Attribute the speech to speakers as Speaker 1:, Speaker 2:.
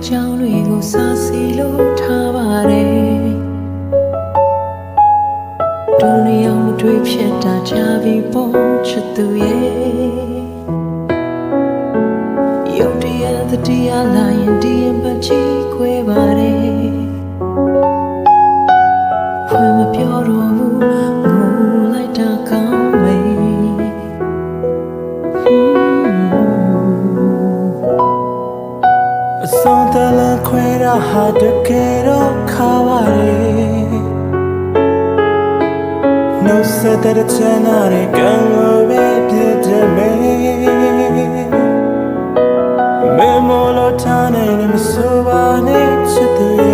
Speaker 1: ကြောင်တွေကိုစားစီလို့ထားပါတယ်ဒုနီယောင်မတွေ့ဖြစ်တာကြပြီပေါ့ချစ်သူရဲ့ရုပ်တရားသတရားလာရင်ဒီရင်ပတ်ချီခွဲပါတယ်ဖွင့်မပြောတော့ဘူးငိုလိုက်တာကောင်းမေ
Speaker 2: အဆုံးတလခွဲတာဟာတကယ်တော့ခါပါတယ်နှုတ်ဆက်တဲ့ချမ်းသာတဲ့ကံကိုပဲပြည့်တယ်မေမေမို့လို့ထားနေမဆိုပါနဲ့ချစ်သူ